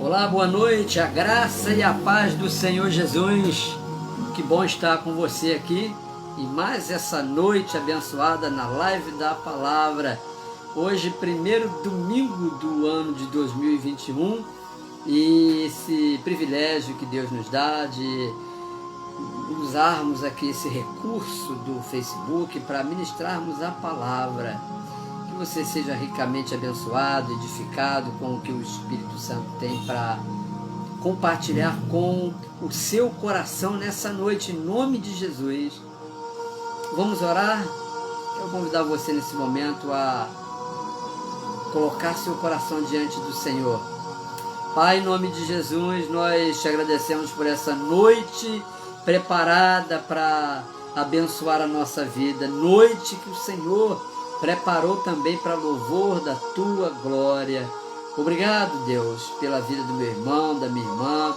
Olá, boa noite, a graça e a paz do Senhor Jesus. Que bom estar com você aqui e mais essa noite abençoada na live da palavra. Hoje, primeiro domingo do ano de 2021 e esse privilégio que Deus nos dá de usarmos aqui esse recurso do Facebook para ministrarmos a palavra. Que você seja ricamente abençoado, edificado com o que o Espírito Santo tem para compartilhar com o seu coração nessa noite, em nome de Jesus. Vamos orar? Quero convidar você nesse momento a colocar seu coração diante do Senhor. Pai, em nome de Jesus, nós te agradecemos por essa noite preparada para abençoar a nossa vida, noite que o Senhor preparou também para louvor da tua glória. Obrigado, Deus, pela vida do meu irmão, da minha irmã,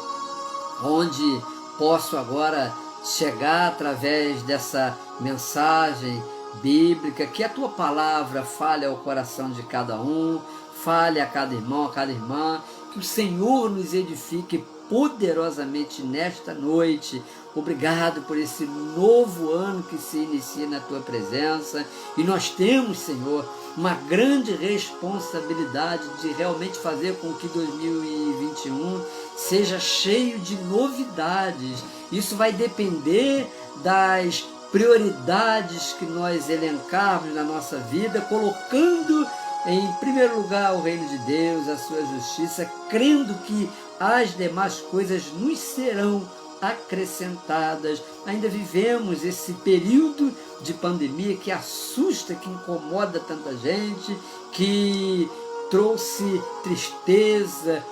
onde posso agora chegar através dessa mensagem bíblica, que a tua palavra fale ao coração de cada um, fale a cada irmão, a cada irmã, que o Senhor nos edifique poderosamente nesta noite. Obrigado por esse novo ano que se inicia na tua presença, e nós temos, Senhor, uma grande responsabilidade de realmente fazer com que 2021 seja cheio de novidades. Isso vai depender das prioridades que nós elencarmos na nossa vida, colocando em primeiro lugar o reino de Deus, a sua justiça, crendo que as demais coisas nos serão acrescentadas. Ainda vivemos esse período de pandemia que assusta, que incomoda tanta gente, que trouxe tristeza,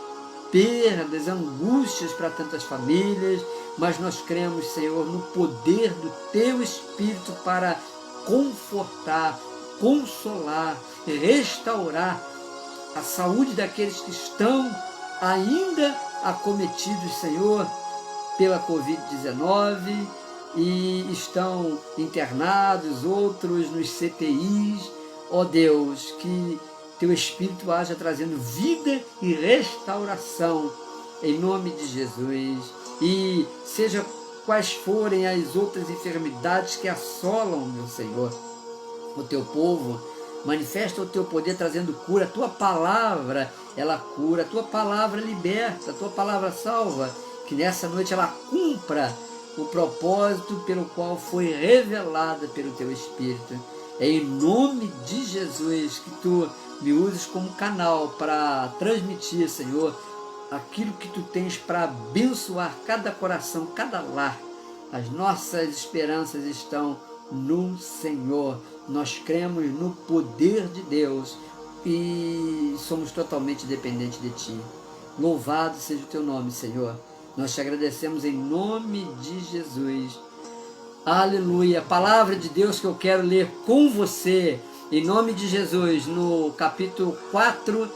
perdas, angústias para tantas famílias, mas nós cremos, Senhor, no poder do Teu Espírito para confortar, consolar, restaurar a saúde daqueles que estão ainda acometidos, Senhor, pela Covid-19 e estão internados, outros nos CTIs. Ó Deus, que Teu Espírito haja trazendo vida e restauração em nome de Jesus, e seja quais forem as outras enfermidades que assolam, meu Senhor, o Teu povo, manifesta o Teu poder trazendo cura. A Tua palavra, ela cura, a Tua palavra liberta, a Tua palavra salva. Que nessa noite ela cumpra o propósito pelo qual foi revelada pelo Teu Espírito. É em nome de Jesus que Tu me uses como canal para transmitir, Senhor, aquilo que Tu tens para abençoar cada coração, cada lar. As nossas esperanças estão no Senhor. Nós cremos no poder de Deus e somos totalmente dependentes de Ti. Louvado seja o Teu nome, Senhor. Nós te agradecemos em nome de Jesus. Aleluia. A palavra de Deus que eu quero ler com você, em nome de Jesus, no capítulo 4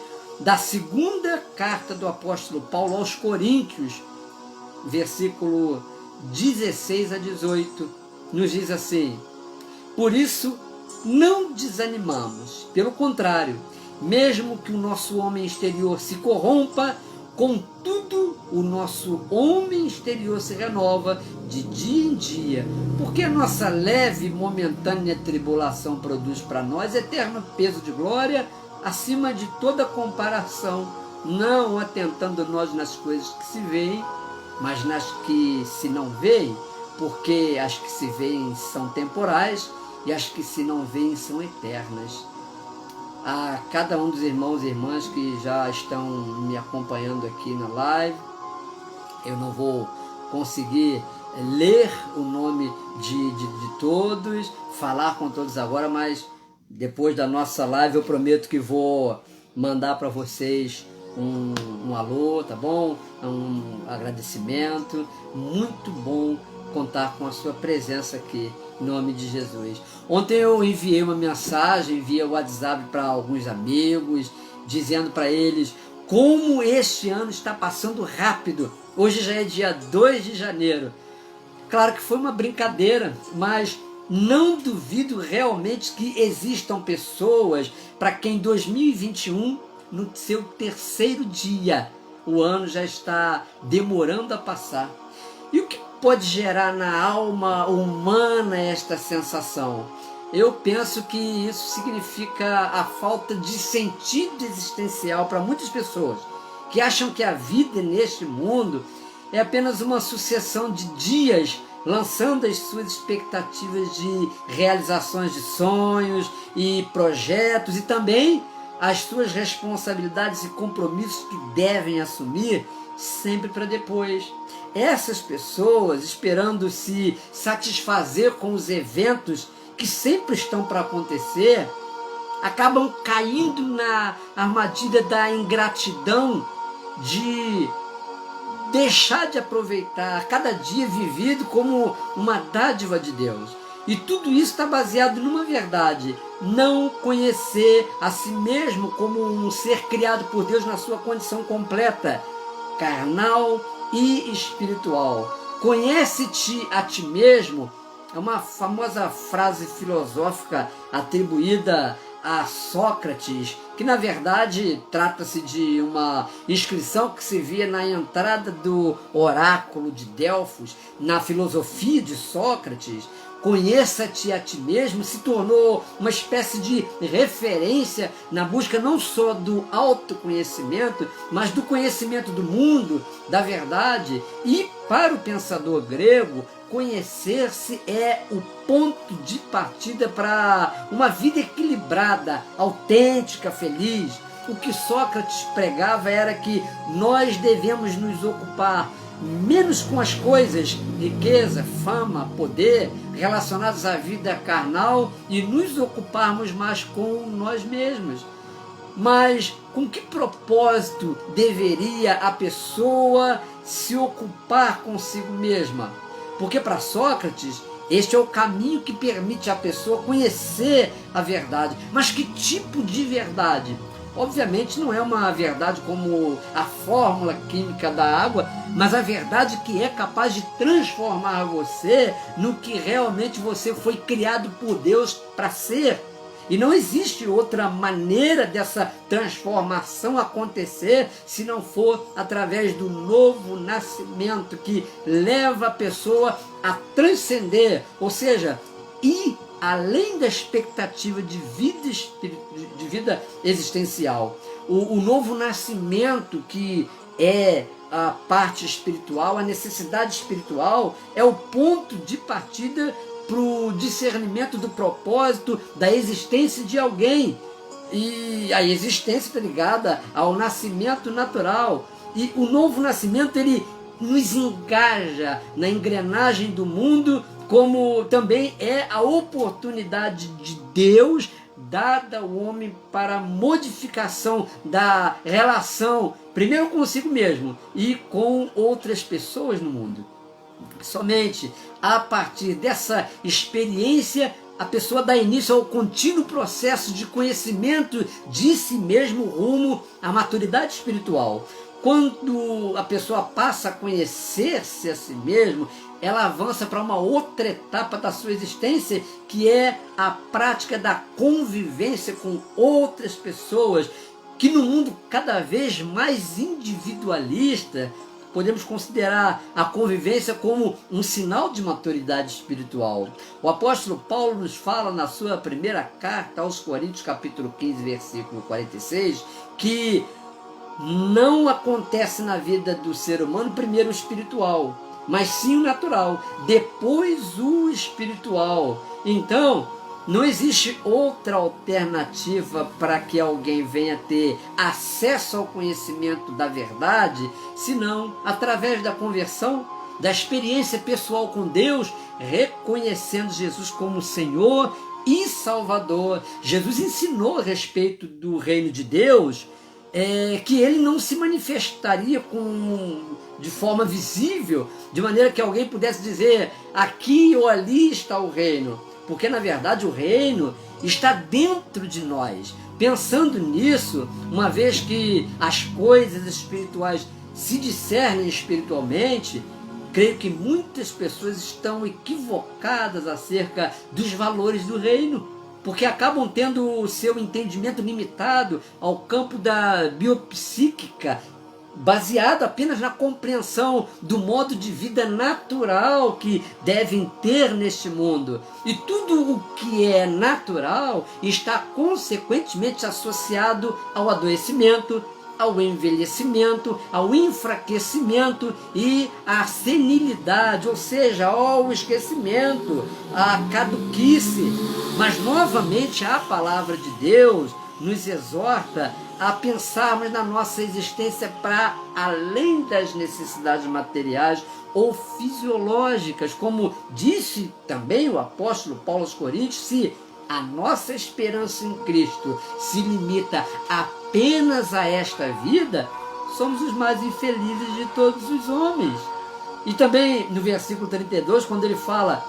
da segunda carta do apóstolo Paulo aos Coríntios, versículo 16 a 18, nos diz assim: por isso não desanimamos, pelo contrário, mesmo que o nosso homem exterior se corrompa, contudo, o nosso homem exterior se renova de dia em dia, porque a nossa leve e momentânea tribulação produz para nós eterno peso de glória, acima de toda comparação, não atentando nós nas coisas que se veem, mas nas que se não veem, porque as que se veem são temporais e as que se não veem são eternas. A cada um dos irmãos e irmãs que já estão me acompanhando aqui na live, eu não vou conseguir ler o nome de todos, falar com todos agora, mas depois da nossa live eu prometo que vou mandar para vocês um alô, tá bom? Um agradecimento. Muito bom contar com a sua presença aqui, em nome de Jesus. Ontem eu enviei uma mensagem via WhatsApp para alguns amigos, dizendo para eles como este ano está passando rápido. Hoje já é dia 2 de janeiro. Claro que foi uma brincadeira, mas não duvido realmente que existam pessoas para quem 2021, no seu terceiro dia, o ano já está demorando a passar. E o que pode gerar na alma humana esta sensação? Eu penso que isso significa a falta de sentido existencial para muitas pessoas, que acham que a vida neste mundo é apenas uma sucessão de dias lançando as suas expectativas de realizações de sonhos e projetos e também as suas responsabilidades e compromissos que devem assumir sempre para depois. Essas pessoas, esperando se satisfazer com os eventos que sempre estão para acontecer, acabam caindo na armadilha da ingratidão, de deixar de aproveitar cada dia vivido como uma dádiva de Deus. E tudo isso está baseado numa verdade: não conhecer a si mesmo como um ser criado por Deus na sua condição completa, carnal e espiritual. Conhece-te a ti mesmo é uma famosa frase filosófica atribuída a Sócrates, que na verdade trata-se de uma inscrição que se via na entrada do oráculo de Delfos. Na filosofia de Sócrates, conheça-te a ti mesmo se tornou uma espécie de referência na busca não só do autoconhecimento, mas do conhecimento do mundo, da verdade. E para o pensador grego, conhecer-se é o ponto de partida para uma vida equilibrada, autêntica, feliz. O que Sócrates pregava era que nós devemos nos ocupar menos com as coisas, riqueza, fama, poder, relacionados à vida carnal, e nos ocuparmos mais com nós mesmos. Mas com que propósito deveria a pessoa se ocupar consigo mesma? Porque para Sócrates, este é o caminho que permite à pessoa conhecer a verdade. Mas que tipo de verdade? Obviamente não é uma verdade como a fórmula química da água, mas a verdade que é capaz de transformar você no que realmente você foi criado por Deus para ser. E não existe outra maneira dessa transformação acontecer se não for através do novo nascimento, que leva a pessoa a transcender, ou seja, ir além da expectativa de vida existencial. O novo nascimento, que é a parte espiritual, a necessidade espiritual, é o ponto de partida para o discernimento do propósito da existência de alguém. E a existência está ligada ao nascimento natural. E o novo nascimento, ele nos engaja na engrenagem do mundo, como também é a oportunidade de Deus dada ao homem para a modificação da relação, primeiro consigo mesmo e com outras pessoas no mundo. Somente a partir dessa experiência a pessoa dá início ao contínuo processo de conhecimento de si mesmo rumo à maturidade espiritual. Quando a pessoa passa a conhecer-se a si mesmo, ela avança para uma outra etapa da sua existência, que é a prática da convivência com outras pessoas, que no mundo cada vez mais individualista, podemos considerar a convivência como um sinal de maturidade espiritual. O apóstolo Paulo nos fala na sua primeira carta aos Coríntios, capítulo 15, versículo 46, que não acontece na vida do ser humano primeiro o espiritual, mas sim o natural, depois o espiritual. Então, não existe outra alternativa para que alguém venha ter acesso ao conhecimento da verdade, senão através da conversão, da experiência pessoal com Deus, reconhecendo Jesus como Senhor e Salvador. Jesus ensinou a respeito do reino de Deus, que ele não se manifestaria de forma visível, de maneira que alguém pudesse dizer aqui ou ali está o reino, porque na verdade o reino está dentro de nós. Pensando nisso, uma vez que as coisas espirituais se discernem espiritualmente, creio que muitas pessoas estão equivocadas acerca dos valores do reino, porque acabam tendo o seu entendimento limitado ao campo da biopsíquica, baseado apenas na compreensão do modo de vida natural que devem ter neste mundo. E tudo o que é natural está consequentemente associado ao adoecimento, ao envelhecimento, ao enfraquecimento e à senilidade, ou seja, ao esquecimento, à caduquice. Mas novamente a palavra de Deus nos exorta a pensarmos na nossa existência para além das necessidades materiais ou fisiológicas, como disse também o apóstolo Paulo aos Coríntios: se a nossa esperança em Cristo se limita apenas a esta vida, somos os mais infelizes de todos os homens. E também no versículo 32, quando ele fala: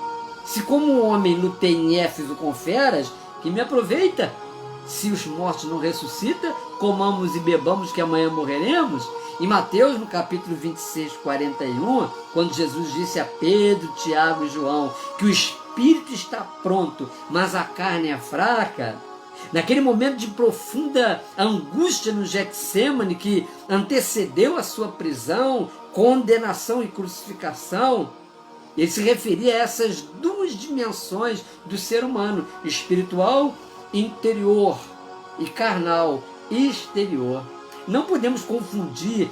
se como um homem lutei em Éfeso com feras, que me aproveita? Se os mortos não ressuscitam, comamos e bebamos que amanhã morreremos. Em Mateus, no capítulo 26, 41, quando Jesus disse a Pedro, Tiago e João que o espírito está pronto, mas a carne é fraca, naquele momento de profunda angústia no Getsêmani que antecedeu a sua prisão, condenação e crucificação, ele se referia a essas duas dimensões do ser humano: espiritual, interior, e carnal, exterior. Não podemos confundir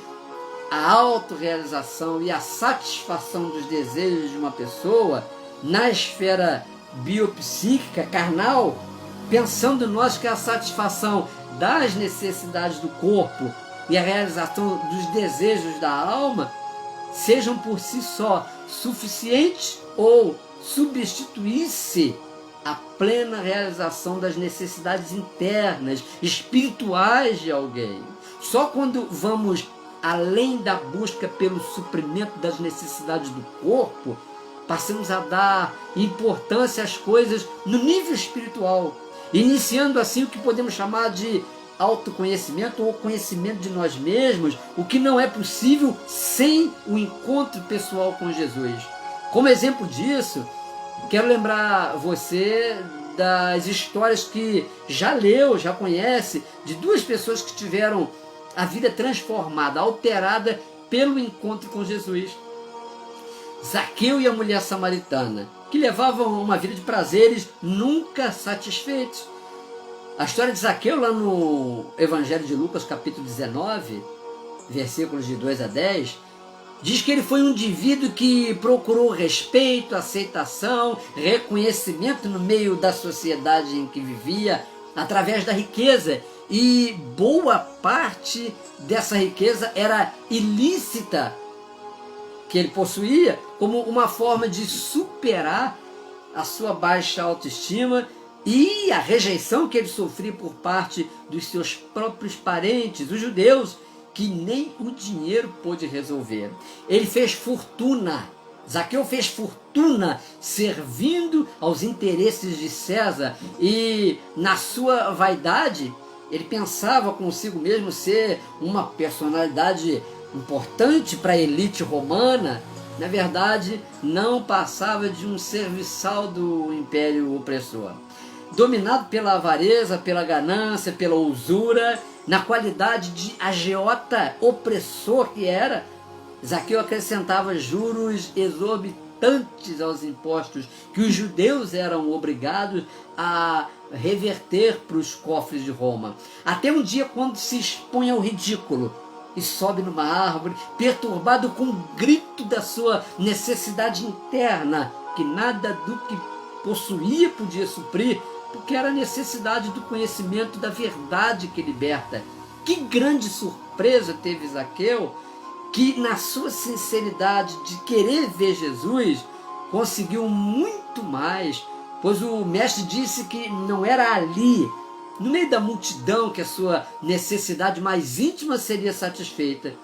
a autorrealização e a satisfação dos desejos de uma pessoa na esfera biopsíquica, carnal, pensando nós que a satisfação das necessidades do corpo e a realização dos desejos da alma sejam por si só suficientes ou substituir-se a plena realização das necessidades internas, espirituais de alguém. Só quando vamos além da busca pelo suprimento das necessidades do corpo, passamos a dar importância às coisas no nível espiritual, iniciando assim o que podemos chamar de autoconhecimento ou conhecimento de nós mesmos, o que não é possível sem o encontro pessoal com Jesus. Como exemplo disso, quero lembrar você das histórias que já leu, já conhece, de duas pessoas que tiveram a vida transformada, alterada pelo encontro com Jesus. Zaqueu e a mulher samaritana, que levavam uma vida de prazeres nunca satisfeitos. A história de Zaqueu, lá no Evangelho de Lucas, capítulo 19, versículos de 2 a 10, diz que ele foi um indivíduo que procurou respeito, aceitação, reconhecimento no meio da sociedade em que vivia, através da riqueza. E boa parte dessa riqueza era ilícita, que ele possuía, como uma forma de superar a sua baixa autoestima e a rejeição que ele sofria por parte dos seus próprios parentes, os judeus, que nem o dinheiro pôde resolver. Ele fez fortuna, Zaqueu fez fortuna servindo aos interesses de César, e na sua vaidade ele pensava consigo mesmo ser uma personalidade importante para a elite romana. Na verdade, não passava de um serviçal do império opressor. Dominado pela avareza, pela ganância, pela usura, na qualidade de agiota opressor que era, Zaqueu acrescentava juros exorbitantes aos impostos que os judeus eram obrigados a reverter para os cofres de Roma. Até um dia, quando se expõe ao ridículo e sobe numa árvore, perturbado com o grito da sua necessidade interna, que nada do que possuía podia suprir, porque era a necessidade do conhecimento da verdade que liberta. Que grande surpresa teve Zaqueu, que na sua sinceridade de querer ver Jesus, conseguiu muito mais, pois o mestre disse que não era ali, no meio da multidão, que a sua necessidade mais íntima seria satisfeita.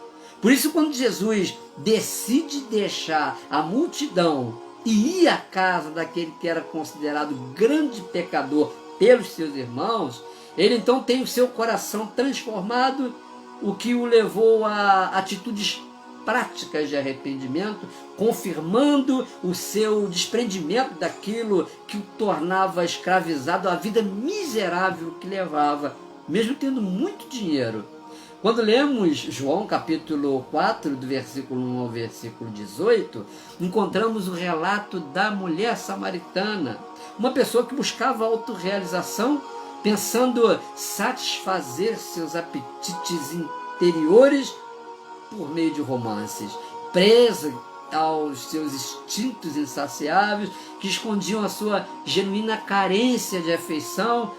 Por isso, quando Jesus decide deixar a multidão e ir à casa daquele que era considerado grande pecador pelos seus irmãos, ele então tem o seu coração transformado, o que o levou a atitudes práticas de arrependimento, confirmando o seu desprendimento daquilo que o tornava escravizado à vida miserável que levava, mesmo tendo muito dinheiro. Quando lemos João capítulo 4, do versículo 1 ao versículo 18, encontramos o relato da mulher samaritana, uma pessoa que buscava autorrealização, pensando satisfazer seus apetites interiores por meio de romances, presa aos seus instintos insaciáveis que escondiam a sua genuína carência de afeição.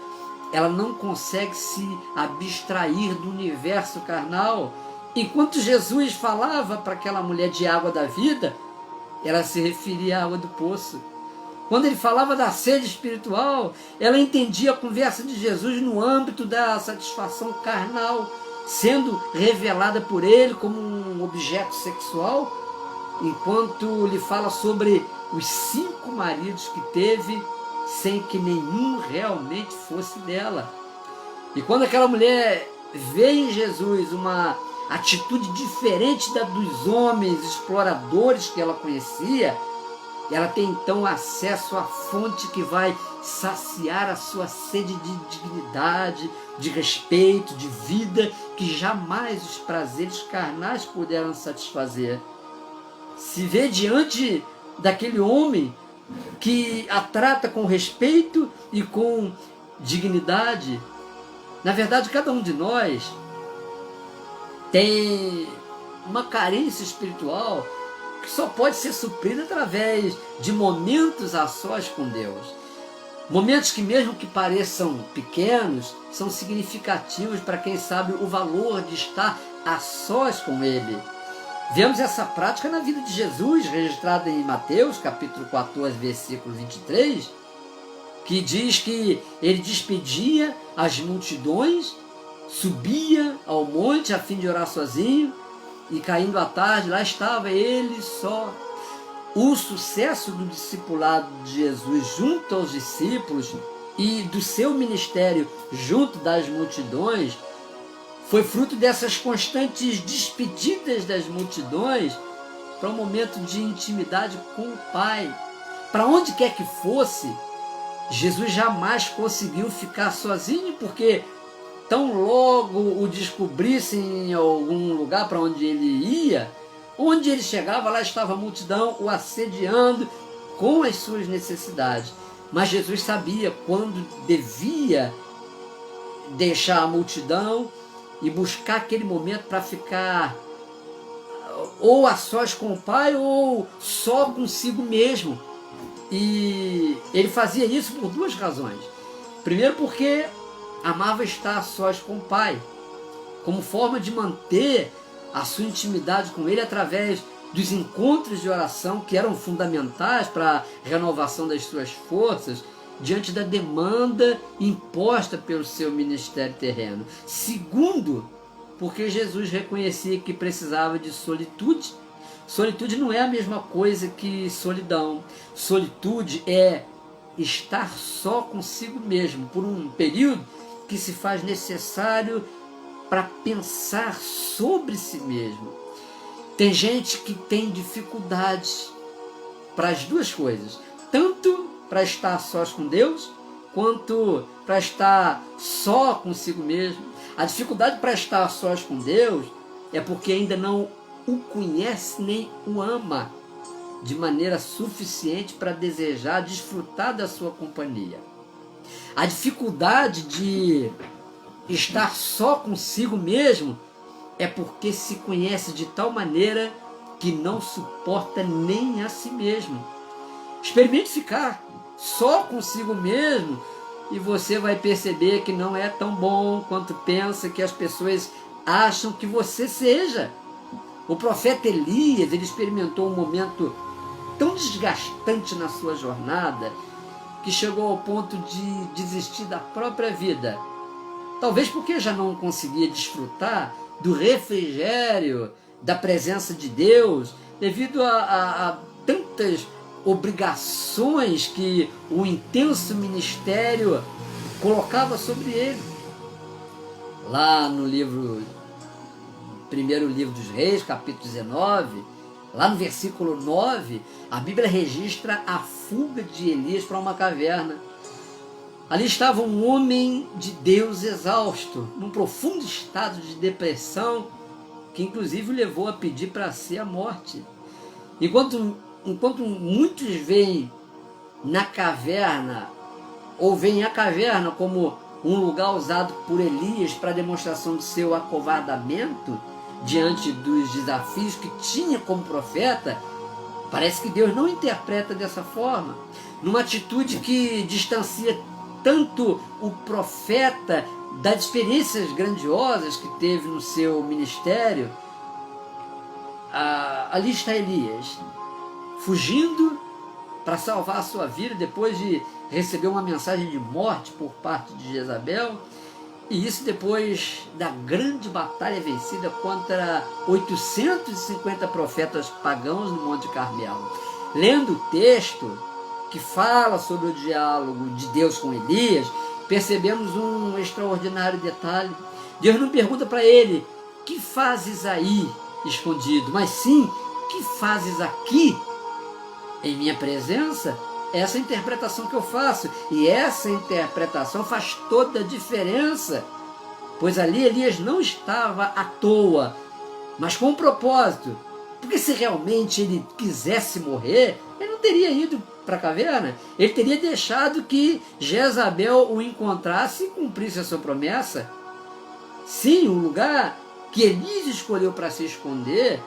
Ela não consegue se abstrair do universo carnal. Enquanto Jesus falava para aquela mulher de água da vida, ela se referia à água do poço. Quando ele falava da sede espiritual, ela entendia a conversa de Jesus no âmbito da satisfação carnal, sendo revelada por ele como um objeto sexual, enquanto lhe fala sobre os 5 maridos que teve, sem que nenhum realmente fosse dela. E quando aquela mulher vê em Jesus uma atitude diferente da dos homens exploradores que ela conhecia, ela tem então acesso à fonte que vai saciar a sua sede de dignidade, de respeito, de vida, que jamais os prazeres carnais puderam satisfazer. Se vê diante daquele homem que a trata com respeito e com dignidade. Na verdade, cada um de nós tem uma carência espiritual que só pode ser suprida através de momentos a sós com Deus. Momentos que, mesmo que pareçam pequenos, são significativos para quem sabe o valor de estar a sós com Ele. Vemos essa prática na vida de Jesus, registrada em Mateus, capítulo 14, versículo 23, que diz que ele despedia as multidões, subia ao monte a fim de orar sozinho, e caindo à tarde, lá estava ele só. O sucesso do discipulado de Jesus junto aos discípulos e do seu ministério junto das multidões foi fruto dessas constantes despedidas das multidões para um momento de intimidade com o Pai. Para onde quer que fosse, Jesus jamais conseguiu ficar sozinho, porque tão logo o descobrissem em algum lugar para onde ele ia, onde ele chegava, lá estava a multidão o assediando com as suas necessidades. Mas Jesus sabia quando devia deixar a multidão e buscar aquele momento para ficar ou a sós com o Pai ou só consigo mesmo. E ele fazia isso por 2 razões. Primeiro, porque amava estar a sós com o Pai, como forma de manter a sua intimidade com Ele através dos encontros de oração que eram fundamentais para a renovação das suas forças diante da demanda imposta pelo seu ministério terreno. Segundo, porque Jesus reconhecia que precisava de solitude. Solitude não é a mesma coisa que solidão. Solitude é estar só consigo mesmo por um período que se faz necessário para pensar sobre si mesmo. Tem gente que tem dificuldades para as 2 coisas, tanto para estar sós com Deus, quanto para estar só consigo mesmo. A dificuldade para estar sós com Deus é porque ainda não o conhece nem o ama de maneira suficiente para desejar desfrutar da sua companhia. A dificuldade de estar só consigo mesmo é porque se conhece de tal maneira que não suporta nem a si mesmo. Experimente ficar só consigo mesmo e você vai perceber que não é tão bom quanto pensa que as pessoas acham que você seja. O profeta Elias, ele experimentou um momento tão desgastante na sua jornada que chegou ao ponto de desistir da própria vida. Talvez porque já não conseguia desfrutar do refrigério, da presença de Deus, devido a tantas obrigações que o intenso ministério colocava sobre ele. Lá no primeiro livro dos Reis, capítulo 19, lá no versículo 9, a Bíblia registra a fuga de Elias para uma caverna. Ali estava um homem de Deus exausto, num profundo estado de depressão, que inclusive o levou a pedir para si a morte. Enquanto muitos veem na caverna, ou veem a caverna como um lugar usado por Elias para demonstração de seu acovardamento diante dos desafios que tinha como profeta, parece que Deus não interpreta dessa forma, numa atitude que distancia tanto o profeta das experiências grandiosas que teve no seu ministério. Ali está Elias, fugindo para salvar a sua vida depois de receber uma mensagem de morte por parte de Jezabel, e isso depois da grande batalha vencida contra 850 profetas pagãos no Monte Carmelo. Lendo o texto que fala sobre o diálogo de Deus com Elias, percebemos um extraordinário detalhe. Deus não pergunta para ele: que fazes aí escondido? Mas sim: que fazes aqui em minha presença? Essa é a interpretação que eu faço, e essa interpretação faz toda a diferença, pois ali Elias não estava à toa, mas com um propósito. Porque se realmente ele quisesse morrer, ele não teria ido para a caverna, ele teria deixado que Jezabel o encontrasse e cumprisse a sua promessa. Sim, o lugar que Elias escolheu para se esconder,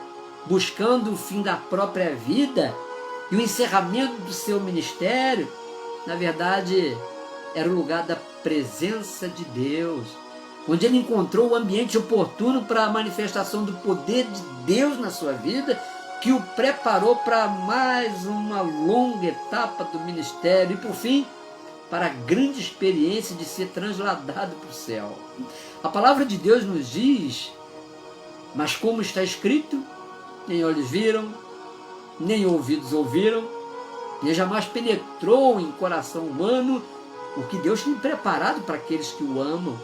buscando o fim da própria vida e o encerramento do seu ministério, na verdade, era o lugar da presença de Deus, onde ele encontrou o ambiente oportuno para a manifestação do poder de Deus na sua vida, que o preparou para mais uma longa etapa do ministério e, por fim, para a grande experiência de ser transladado para o céu. A palavra de Deus nos diz: mas como está escrito, nem olhos viram, nem ouvidos ouviram, nem jamais penetrou em coração humano o que Deus tem preparado para aqueles que o amam.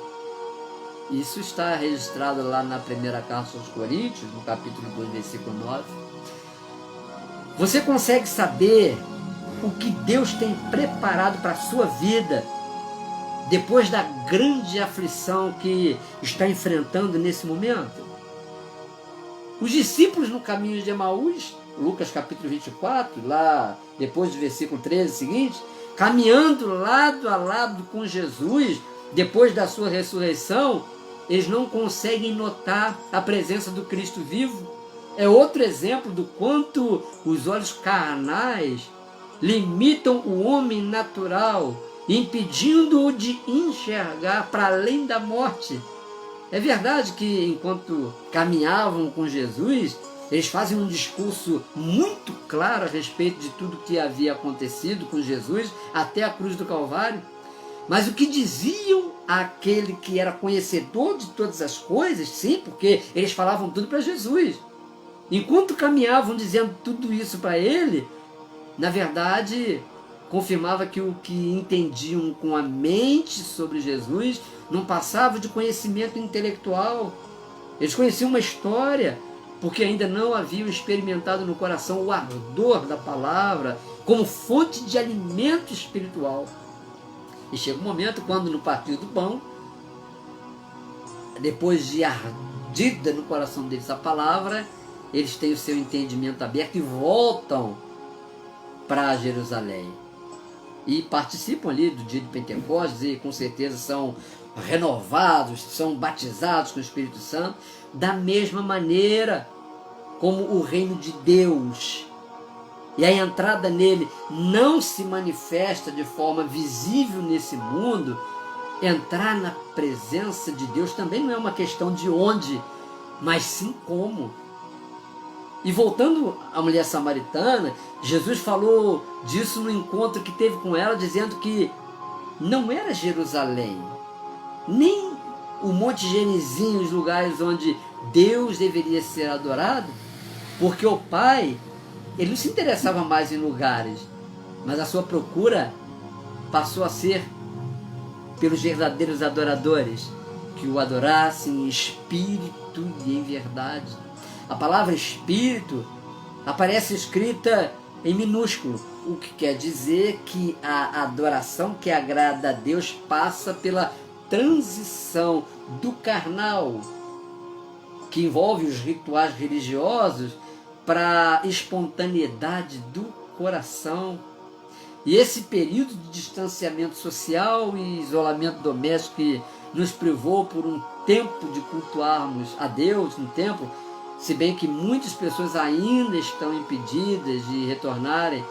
Isso está registrado lá na primeira carta aos Coríntios, no capítulo 2, versículo 9. Você consegue saber o que Deus tem preparado para a sua vida depois da grande aflição que está enfrentando nesse momento? Os discípulos no caminho de Emaús, Lucas capítulo 24, lá depois do versículo 13 seguinte, caminhando lado a lado com Jesus, depois da sua ressurreição, eles não conseguem notar a presença do Cristo vivo. É outro exemplo do quanto os olhos carnais limitam o homem natural, impedindo-o de enxergar para além da morte. É verdade que enquanto caminhavam com Jesus, eles fazem um discurso muito claro a respeito de tudo que havia acontecido com Jesus até a cruz do Calvário. Mas o que diziam àquele que era conhecedor de todas as coisas? Sim, porque eles falavam tudo para Jesus. Enquanto caminhavam dizendo tudo isso para ele, na verdade, confirmava que o que entendiam com a mente sobre Jesus não passava de conhecimento intelectual. Eles conheciam uma história, porque ainda não haviam experimentado no coração o ardor da palavra como fonte de alimento espiritual. E chega um momento quando, no partir do pão, depois de ardida no coração deles a palavra, eles têm o seu entendimento aberto e voltam para Jerusalém. E participam ali do dia de Pentecostes e com certeza são renovados, são batizados com o Espírito Santo, da mesma maneira como o reino de Deus e a entrada nele não se manifesta de forma visível nesse mundo. Entrar na presença de Deus também não é uma questão de onde, mas sim como. E voltando à mulher samaritana, Jesus falou disso no encontro que teve com ela, dizendo que não era Jerusalém, nem o Monte Gerizim, os lugares onde Deus deveria ser adorado, porque o Pai, ele não se interessava mais em lugares, mas a sua procura passou a ser pelos verdadeiros adoradores, que o adorassem em espírito e em verdade. A palavra espírito aparece escrita em minúsculo, O que quer dizer que a adoração que agrada a Deus passa pela transição do carnal, que envolve os rituais religiosos, para a espontaneidade do coração. E esse período de distanciamento social e isolamento doméstico que nos privou por um tempo de cultuarmos a Deus no templo, se bem que muitas pessoas ainda estão impedidas de retornarem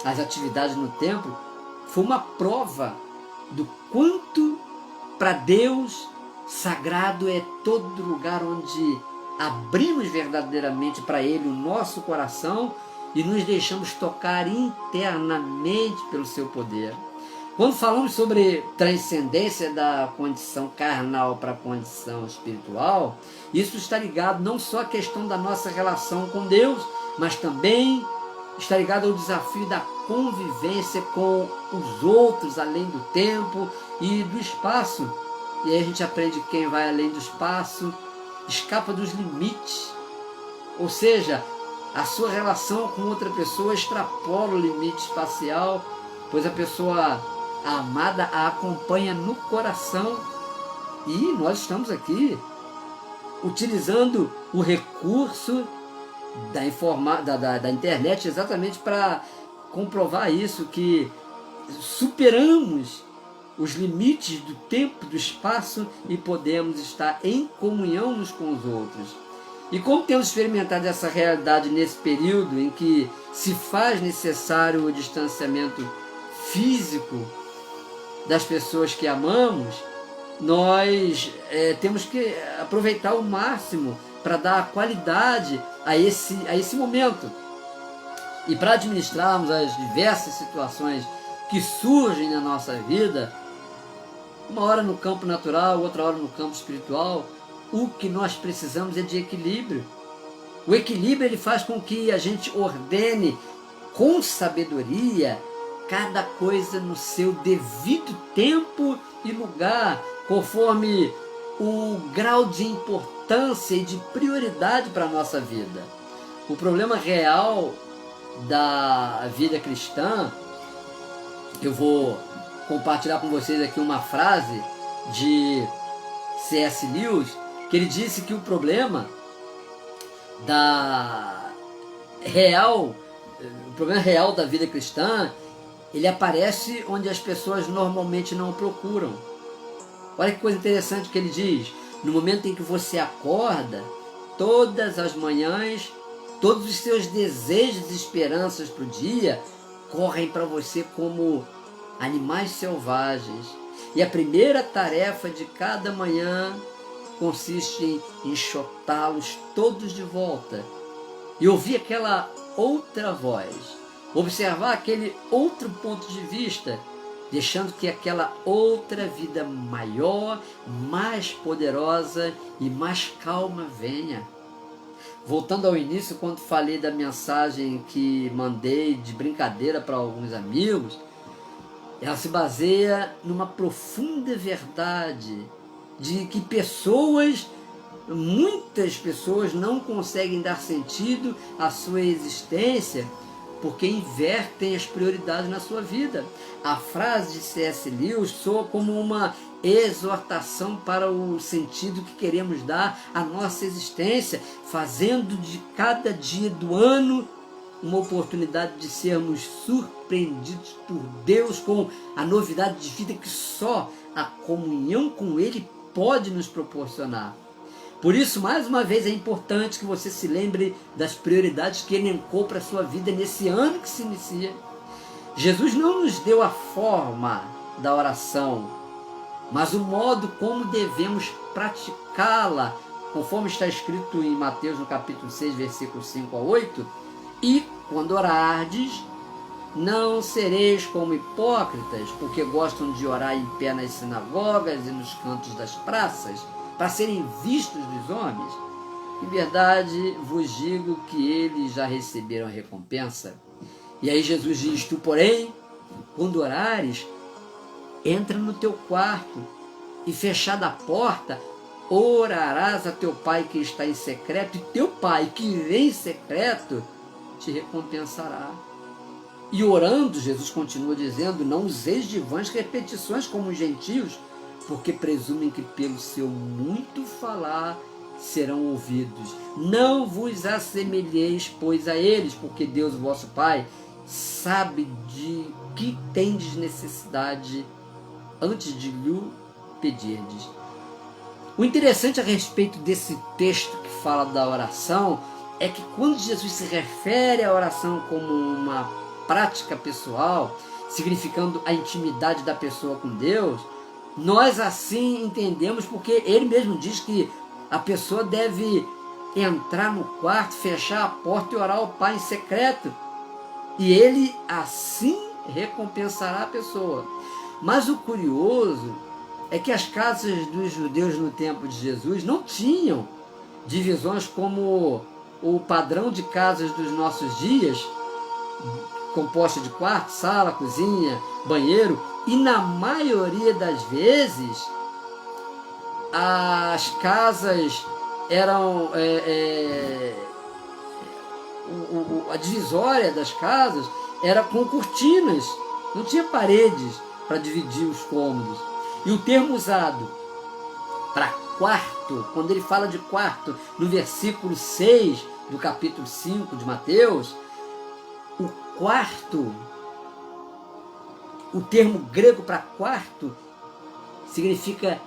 às atividades no templo, foi uma prova do quanto para Deus sagrado é todo lugar onde abrimos verdadeiramente para Ele o nosso coração e nos deixamos tocar internamente pelo seu poder. Quando falamos sobre transcendência da condição carnal para a condição espiritual, isso está ligado não só à questão da nossa relação com Deus, mas também está ligado ao desafio da convivência com os outros além do tempo e do espaço. E aí a gente aprende que quem vai além do espaço escapa dos limites. Ou seja, a sua relação com outra pessoa extrapola o limite espacial, pois a pessoa amada a acompanha no coração. E nós estamos aqui utilizando o recurso da internet exatamente para comprovar isso, que superamos os limites do tempo, do espaço e podemos estar em comunhão uns com os outros. E como temos experimentado essa realidade nesse período em que se faz necessário o distanciamento físico das pessoas que amamos, nós temos que aproveitar ao máximo para dar qualidade a esse momento. E para administrarmos as diversas situações que surgem na nossa vida, uma hora no campo natural, outra hora no campo espiritual, o que nós precisamos é de equilíbrio. O equilíbrio ele faz com que a gente ordene com sabedoria cada coisa no seu devido tempo e lugar, conforme o grau de importância e de prioridade para a nossa vida. O problema real da vida cristã, eu vou compartilhar com vocês aqui uma frase de C.S. Lewis, que ele disse que o problema real da vida cristã, ele aparece onde as pessoas normalmente não o procuram. Olha que coisa interessante que ele diz: no momento em que você acorda, todas as manhãs, todos os seus desejos e esperanças para o dia correm para você como animais selvagens. E a primeira tarefa de cada manhã consiste em enxotá-los todos de volta e ouvir aquela outra voz, observar aquele outro ponto de vista, deixando que aquela outra vida maior, mais poderosa e mais calma venha. Voltando ao início, quando falei da mensagem que mandei de brincadeira para alguns amigos, ela se baseia numa profunda verdade de que muitas pessoas não conseguem dar sentido à sua existência porque invertem as prioridades na sua vida. A frase de C.S. Lewis soa como uma exortação para o sentido que queremos dar à nossa existência, fazendo de cada dia do ano uma oportunidade de sermos surpreendidos por Deus com a novidade de vida que só a comunhão com Ele pode nos proporcionar. Por isso, mais uma vez, é importante que você se lembre das prioridades que Ele elencou para a sua vida nesse ano que se inicia. Jesus não nos deu a forma da oração, mas o modo como devemos praticá-la, conforme está escrito em Mateus, no capítulo 6, versículos 5 a 8, e quando orardes, não sereis como hipócritas, porque gostam de orar em pé nas sinagogas e nos cantos das praças, para serem vistos dos homens. Em verdade vos digo que eles já receberam a recompensa. E aí Jesus diz: tu, porém, quando orares, entra no teu quarto e, fechada a porta, orarás a teu Pai que está em secreto, e teu Pai que vem em secreto te recompensará. E orando, Jesus continua dizendo, não useis de vãs repetições como os gentios, porque presumem que pelo seu muito falar serão ouvidos. Não vos assemelheis, pois, a eles, porque Deus, vosso Pai, sabe de que tendes necessidade antes de lhe pedirdes. O interessante a respeito desse texto que fala da oração é que quando Jesus se refere à oração como uma prática pessoal, significando a intimidade da pessoa com Deus, nós assim entendemos, porque ele mesmo diz que a pessoa deve entrar no quarto, fechar a porta e orar ao Pai em secreto, e ele assim recompensará a pessoa. Mas o curioso é que as casas dos judeus no tempo de Jesus não tinham divisões como o padrão de casas dos nossos dias, composta de quarto, sala, cozinha, banheiro, e na maioria das vezes as casas eram a divisória das casas era com cortinas, não tinha paredes para dividir os cômodos. E o termo usado para quarto, quando ele fala de quarto, no versículo 6 do capítulo 5 de Mateus, o quarto, o termo grego para quarto, significa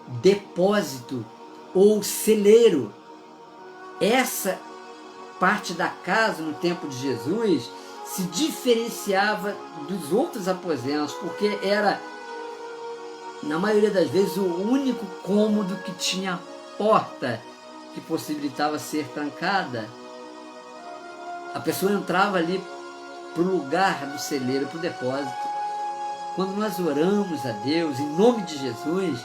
depósito ou celeiro. Essa parte da casa no tempo de Jesus se diferenciava dos outros aposentos, porque era, na maioria das vezes, o único cômodo que tinha porta que possibilitava ser trancada. A pessoa entrava ali para o lugar do celeiro, para o depósito. Quando nós oramos a Deus, em nome de Jesus,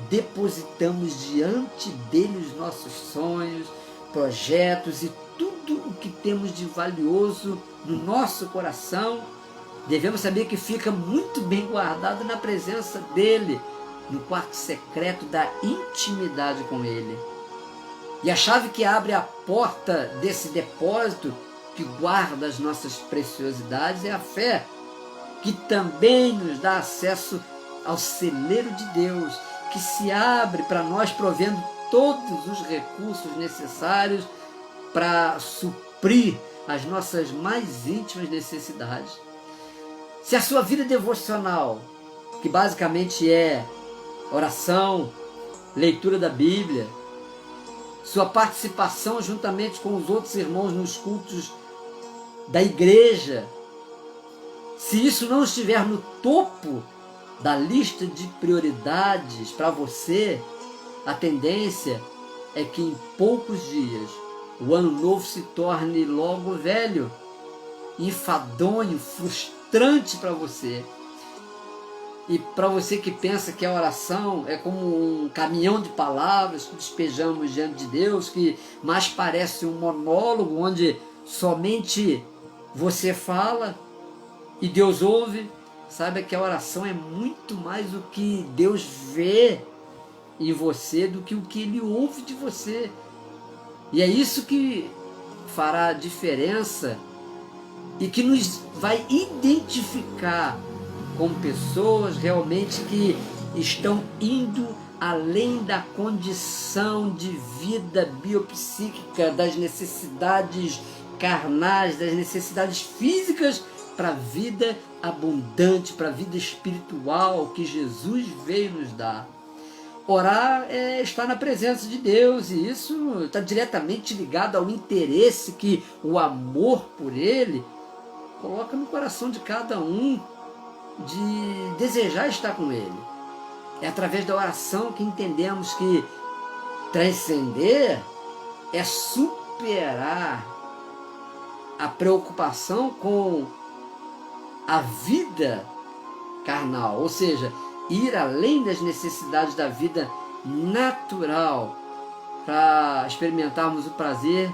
depositamos diante dele os nossos sonhos, projetos e tudo o que temos de valioso no nosso coração. Devemos saber que fica muito bem guardado na presença dele, no quarto secreto da intimidade com ele. E a chave que abre a porta desse depósito, que guarda as nossas preciosidades, é a fé, que também nos dá acesso ao celeiro de Deus, que se abre para nós, provendo todos os recursos necessários para suprir as nossas mais íntimas necessidades. Se a sua vida devocional, que basicamente é oração, leitura da Bíblia, sua participação juntamente com os outros irmãos nos cultos da igreja, se isso não estiver no topo da lista de prioridades para você, a tendência é que em poucos dias o ano novo se torne logo velho, enfadonho, frustrante para você. E para você que pensa que a oração é como um caminhão de palavras que despejamos diante de Deus, que mais parece um monólogo onde somente você fala e Deus ouve, saiba que a oração é muito mais o que Deus vê em você do que o que Ele ouve de você. E é isso que fará a diferença e que nos vai identificar como pessoas realmente que estão indo além da condição de vida biopsíquica, das necessidades carnais, das necessidades físicas, para a vida abundante, para a vida espiritual que Jesus veio nos dar. Orar é estar na presença de Deus, e isso está diretamente ligado ao interesse que o amor por Ele coloca no coração de cada um, de desejar estar com Ele. É através da oração que entendemos que transcender é superar a preocupação com a vida carnal, ou seja, ir além das necessidades da vida natural para experimentarmos o prazer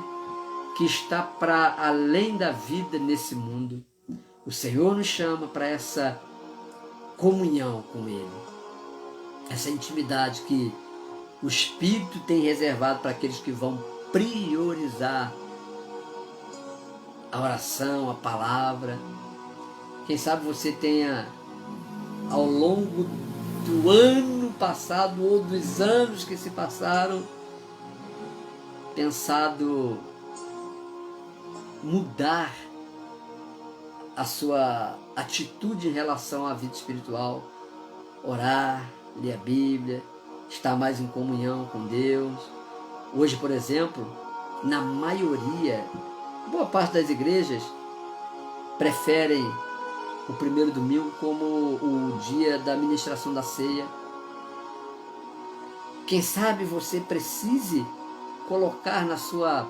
que está para além da vida nesse mundo. O Senhor nos chama para essa comunhão com Ele, essa intimidade que o Espírito tem reservado para aqueles que vão priorizar a oração, a palavra. Quem sabe você tenha, ao longo do ano passado ou dos anos que se passaram, pensado mudar a sua atitude em relação à vida espiritual, orar, ler a Bíblia, estar mais em comunhão com Deus. Hoje, por exemplo, na maioria, boa parte das igrejas preferem o primeiro domingo como o dia da ministração da ceia. Quem sabe você precise colocar na sua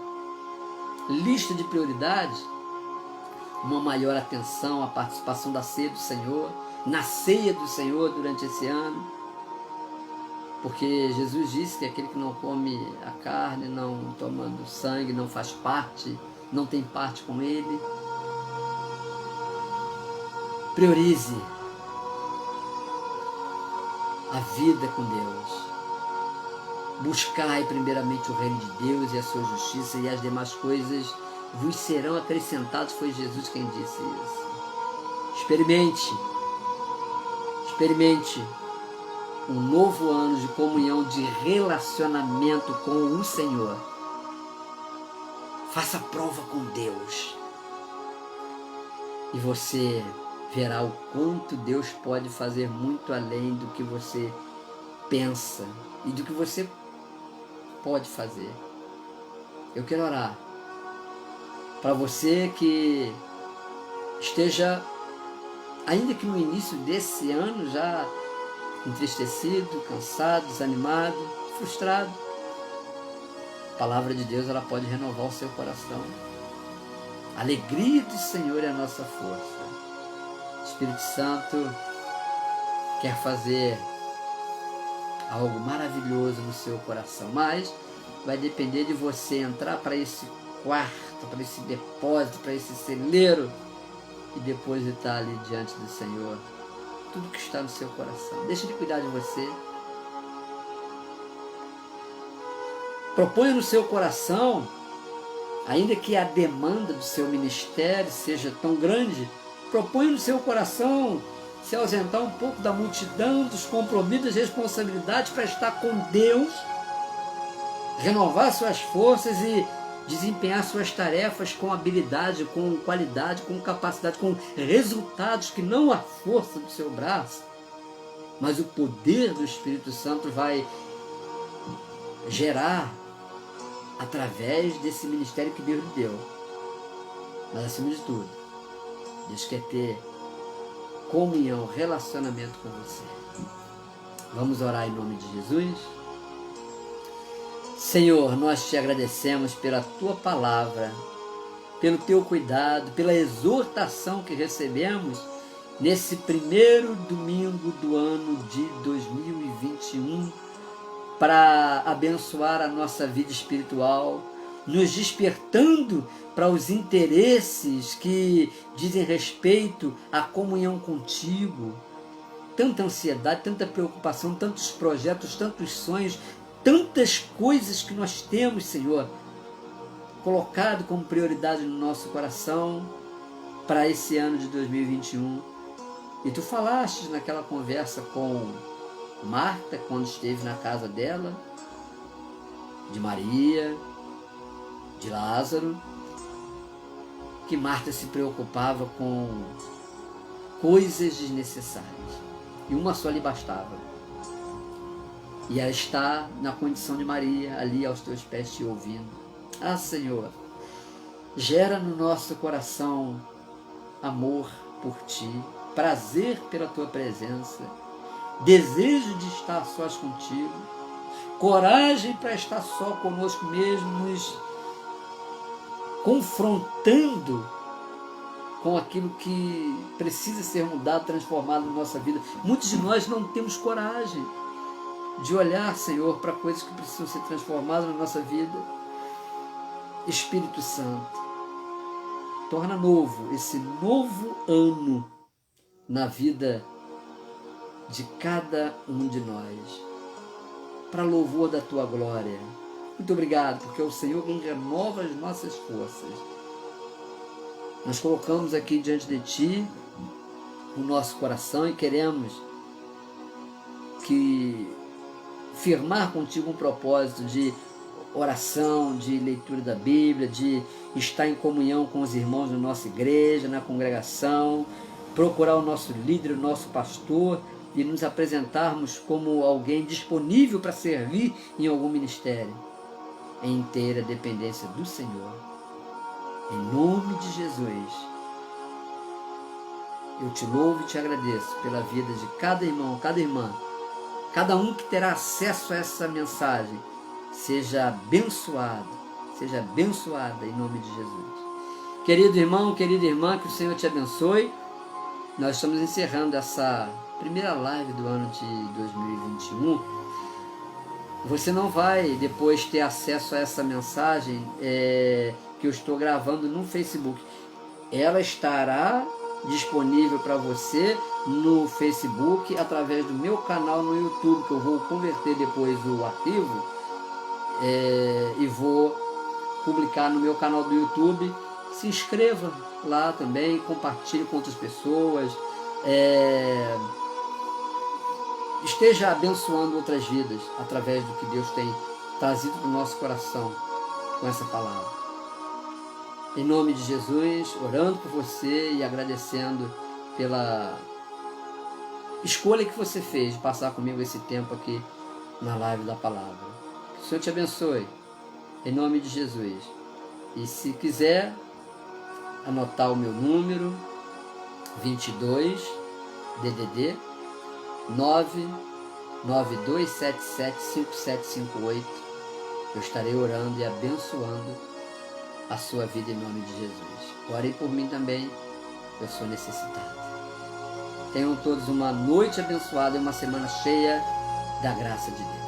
lista de prioridades uma maior atenção à participação da ceia do Senhor, na ceia do Senhor durante esse ano, porque Jesus disse que aquele que não come a carne, não toma do sangue, não faz parte, não tem parte com Ele. Priorize a vida com Deus. Buscai primeiramente o reino de Deus e a sua justiça, e as demais coisas vos serão acrescentadas. Foi Jesus quem disse isso. Experimente um novo ano de comunhão, de relacionamento com o Senhor. Faça prova com Deus. E você verá o quanto Deus pode fazer muito além do que você pensa e do que você pode fazer. Eu quero orar para você que esteja, ainda que no início desse ano, já entristecido, cansado, desanimado, frustrado. A palavra de Deus, ela pode renovar o seu coração. A alegria do Senhor é a nossa força. O Espírito Santo quer fazer algo maravilhoso no seu coração, mas vai depender de você entrar para esse quarto, para esse depósito, para esse celeiro e depositar ali diante do Senhor tudo que está no seu coração. Deixa Ele cuidar de você. Proponha no seu coração, ainda que a demanda do seu ministério seja tão grande, proponha no seu coração se ausentar um pouco da multidão, dos compromissos, das responsabilidades, para estar com Deus, renovar suas forças e desempenhar suas tarefas com habilidade, com qualidade, com capacidade, com resultados que não a força do seu braço, mas o poder do Espírito Santo vai gerar através desse ministério que Deus lhe deu. Mas acima de tudo, Deus quer ter comunhão, relacionamento com você. Vamos orar em nome de Jesus? Senhor, nós te agradecemos pela Tua palavra, pelo Teu cuidado, pela exortação que recebemos nesse primeiro domingo do ano de 2021 para abençoar a nossa vida espiritual, nos despertando para os interesses que dizem respeito à comunhão contigo. Tanta ansiedade, tanta preocupação, tantos projetos, tantos sonhos, tantas coisas que nós temos, Senhor, colocado como prioridade no nosso coração para esse ano de 2021. E Tu falaste naquela conversa com Marta, quando esteve na casa dela, de Maria, de Lázaro, que Marta se preocupava com coisas desnecessárias e uma só lhe bastava. E ela está na condição de Maria, ali aos Teus pés te ouvindo. Ah, Senhor, gera no nosso coração amor por Ti, prazer pela Tua presença, desejo de estar sós contigo, coragem para estar só conosco mesmo, nos confrontando com aquilo que precisa ser mudado, transformado na nossa vida. Muitos de nós não temos coragem de olhar, Senhor, para coisas que precisam ser transformadas na nossa vida. Espírito Santo, torna novo esse novo ano na vida de cada um de nós, para louvor da Tua glória. Muito obrigado, porque é o Senhor quem renova as nossas forças. Nós colocamos aqui diante de Ti o nosso coração e queremos firmar contigo um propósito de oração, de leitura da Bíblia, de estar em comunhão com os irmãos da nossa igreja, na congregação, procurar o nosso líder, o nosso pastor e nos apresentarmos como alguém disponível para servir em algum ministério, em inteira dependência do Senhor. Em nome de Jesus, eu te louvo e te agradeço pela vida de cada irmão, cada irmã, cada um que terá acesso a essa mensagem. Seja abençoada em nome de Jesus. Querido irmão, querida irmã, que o Senhor te abençoe. Nós estamos encerrando essa primeira live do ano de 2021. Você não vai depois ter acesso a essa mensagem que eu estou gravando no Facebook. Ela estará disponível para você no Facebook através do meu canal no YouTube, que eu vou converter depois o arquivo e vou publicar no meu canal do YouTube. Se inscreva lá também, compartilhe com outras pessoas, esteja abençoando outras vidas através do que Deus tem trazido para o nosso coração com essa palavra. Em nome de Jesus, orando por você e agradecendo pela escolha que você fez de passar comigo esse tempo aqui na live da palavra. Que o Senhor te abençoe, em nome de Jesus. E se quiser anotar o meu número, 22 DDD 992775758, eu estarei orando e abençoando a sua vida em nome de Jesus. Orem por mim também, eu sou necessitado. Tenham todos uma noite abençoada e uma semana cheia da graça de Deus.